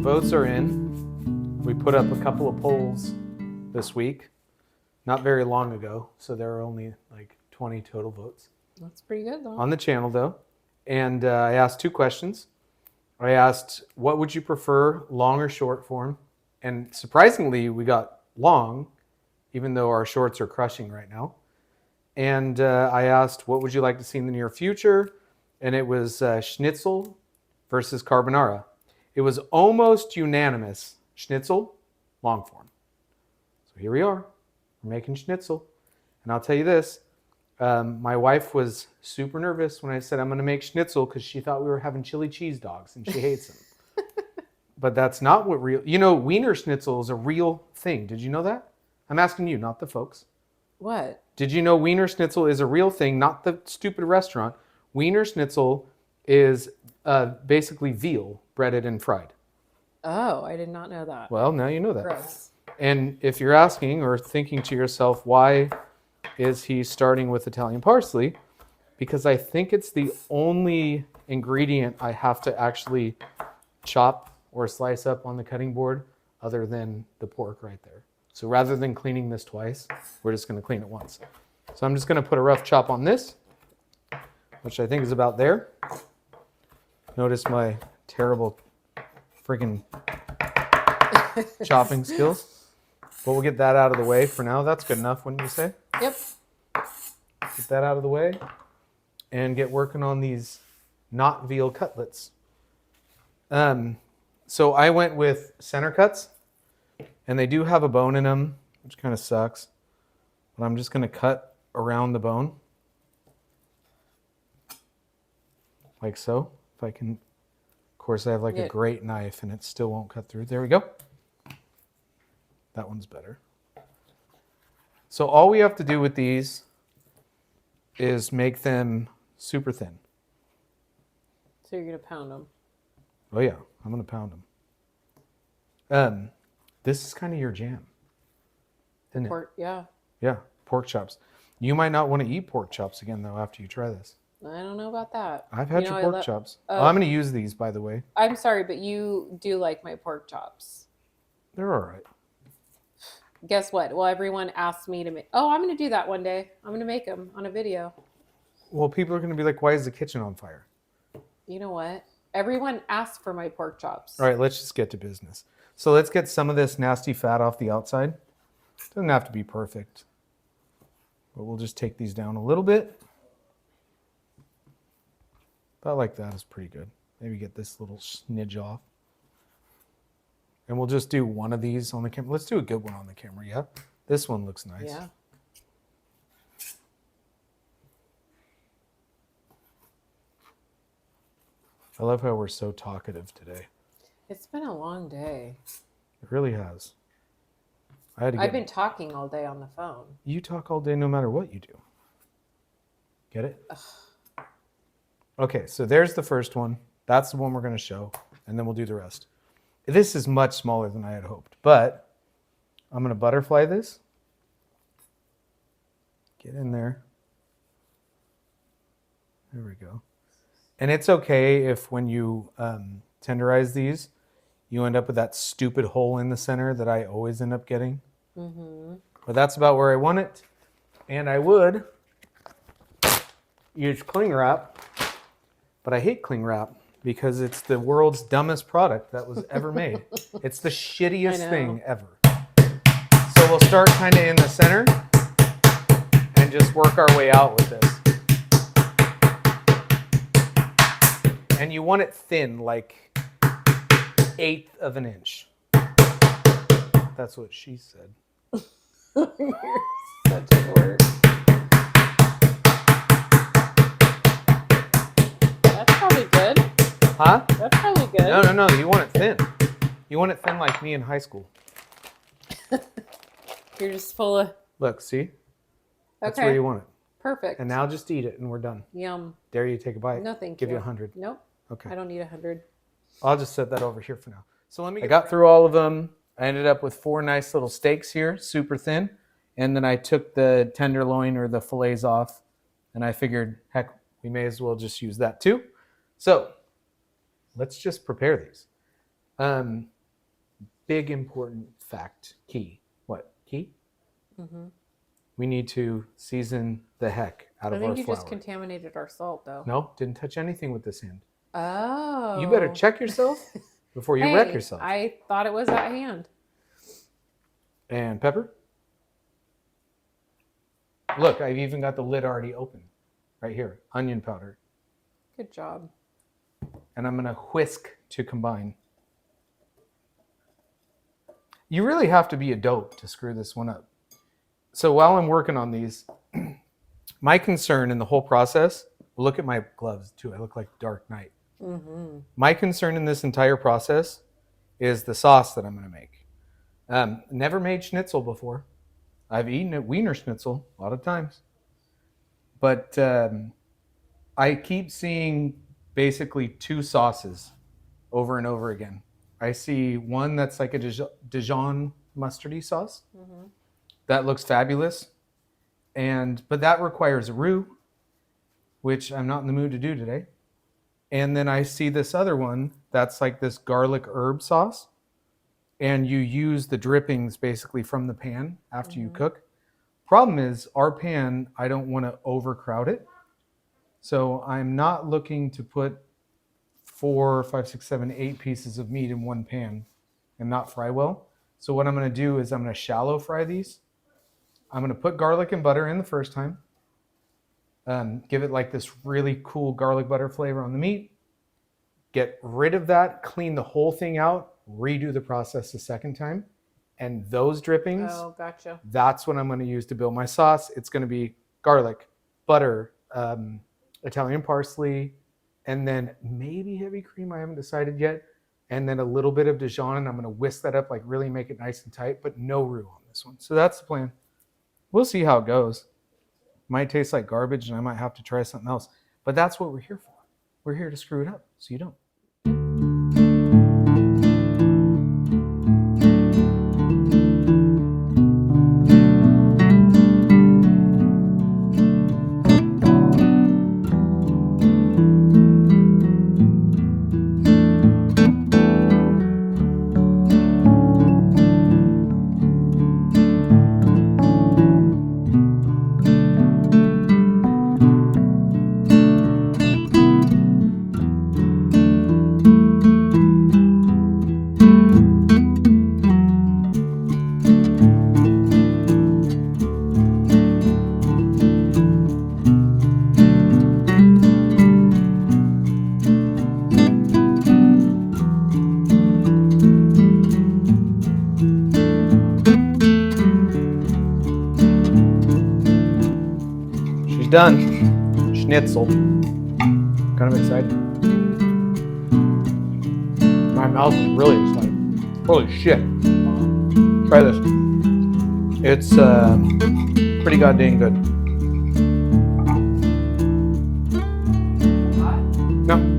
votes are in. We put up a couple of polls this week, not very long ago, so there are only like 20 total votes. That's pretty good, though. On the channel, though. And I asked 2 questions. I asked, what would you prefer, long or short form? And surprisingly, we got long, even though our shorts are crushing right now. And I asked, what would you like to see in the near future? And it was Schnitzel versus carbonara. It was almost unanimous. Schnitzel, long form. So here we are. We're making Schnitzel. And I'll tell you this. My wife was super nervous when I said I'm going to make Schnitzel because she thought we were having chili cheese dogs and she hates them. But that's not what real... You know, Wiener Schnitzel is a real thing. Did you know that? I'm asking you, not the folks. What? Did you know Wiener Schnitzel is a real thing, not the stupid restaurant? Wiener Schnitzel is basically veal breaded and fried. Oh, I did not know that. Well, now you know that. Gross. And if you're asking or thinking to yourself, why is he starting with Italian parsley? Because I think it's the only ingredient I have to actually chop or slice up on the cutting board other than the pork right there. So rather than cleaning this twice, we're just going to clean it once. So I'm just going to put a rough chop on this, which I think is about there. Notice my terrible freaking chopping skills. But we'll get that out of the way for now. That's good enough, wouldn't you say? Yep. Get that out of the way and get working on these not veal cutlets. So I went with center cuts, and they do have a bone in them, which kind of sucks. But I'm just going to cut around the bone. Like so. If I can, of course I have like a great knife and it still won't cut through. There we go. That one's better. So all we have to do with these is make them super thin. So you're going to pound them. Oh yeah, I'm going to pound them. This is kind of your jam, isn't it? Pork, yeah. Yeah, pork chops. You might not want to eat pork chops again, though, after you try this. I don't know about that. I've had your pork chops. I'm going to use these, by the way. I'm sorry, but you do like my pork chops. They're all right. Guess what? Well, everyone asked me to make... Oh, I'm going to do that one day. I'm going to make them on a video. Well, people are going to be like, why is the kitchen on fire? You know what? Everyone asked for my pork chops. All right, let's just get to business. So let's get some of this nasty fat off the outside. Doesn't have to be perfect. But we'll just take these down a little bit. About like that is pretty good. Maybe get this little snidge off. And we'll just do one of these on the camera. Let's do a good one on the camera, yeah? This one looks nice. Yeah. I love how we're so talkative today. It's been a long day. It really has. I've been talking all day on the phone. You talk all day no matter what you do. Get it? Ugh. Okay, so there's the first one. That's the one we're going to show, and then we'll do the rest. This is much smaller than I had hoped, but I'm going to butterfly this. Get in there. There we go. And it's okay if when you tenderize these, you end up with that stupid hole in the center that I always end up getting. Mm-hmm. But that's about where I want it. And I would use cling wrap, but I hate cling wrap because it's the world's dumbest product that was ever made. It's the shittiest thing ever. So we'll start kind of in the center and just work our way out with this. And you want it thin, like 1/8 of an inch. That's what she said. You're such a word. That's probably good. Huh? That's probably good. No. You want it thin. You want it thin like me in high school. You're just full of... Look, see? That's Okay. where you want it. Perfect. And now just eat it and we're done. Yum. Dare you take a bite? No, thank Give you. you 100. Nope. Okay. I don't need 100. I'll just set that over here for now. So I got through all of them. I ended up with 4 nice little steaks here, super thin. And then I took the tenderloin or the fillets off. And I figured, heck, we may as well just use that too. So let's just prepare these. big important fact. Key. What? Key? Mm-hmm. We need to season the heck out I of our think you flour. just contaminated our salt, though. No, didn't touch anything with this hand. Oh. You better check yourself before you wreck yourself. I thought it was that hand. And pepper. Look, I've even got the lid already open. Right here. Onion powder. Good job. And I'm going to whisk to combine. You really have to be a dope to screw this one up. So while I'm working on these, my concern in the whole process, look at my gloves too. I look like Dark Knight. Mm-hmm. My concern in this entire process is the sauce that I'm going to make. Never made schnitzel before. I've eaten a Wiener Schnitzel a lot of times. But I keep seeing basically two sauces over and over again. I see one that's like a Dijon mustardy sauce. Mm-hmm. That looks fabulous. But that requires a roux, which I'm not in the mood to do today. And then I see this other one that's like this garlic herb sauce. And you use the drippings basically from the pan after you cook. Problem is, our pan, I don't want to overcrowd it. So I'm not looking to put 4, 5, 6, 7, 8 pieces of meat in one pan and not fry well. So what I'm going to do is I'm going to shallow fry these. I'm going to put garlic and butter in the first time. Give it like this really cool garlic butter flavor on the meat. Get rid of that, clean the whole thing out, redo the process the second time. And those drippings, Oh, gotcha. that's what I'm going to use to build my sauce. It's going to be garlic, butter, Italian parsley, and then maybe heavy cream. I haven't decided yet. And then a little bit of Dijon, and I'm going to whisk that up, like really make it nice and tight, but no roux on this one. So that's the plan. We'll see how it goes. Might taste like garbage, and I might have to try something else. But that's what we're here for. We're here to screw it up, so you don't. Done. Schnitzel. Kind of excited. My mouth is really excited. Holy shit. Try this. It's pretty goddamn good. No.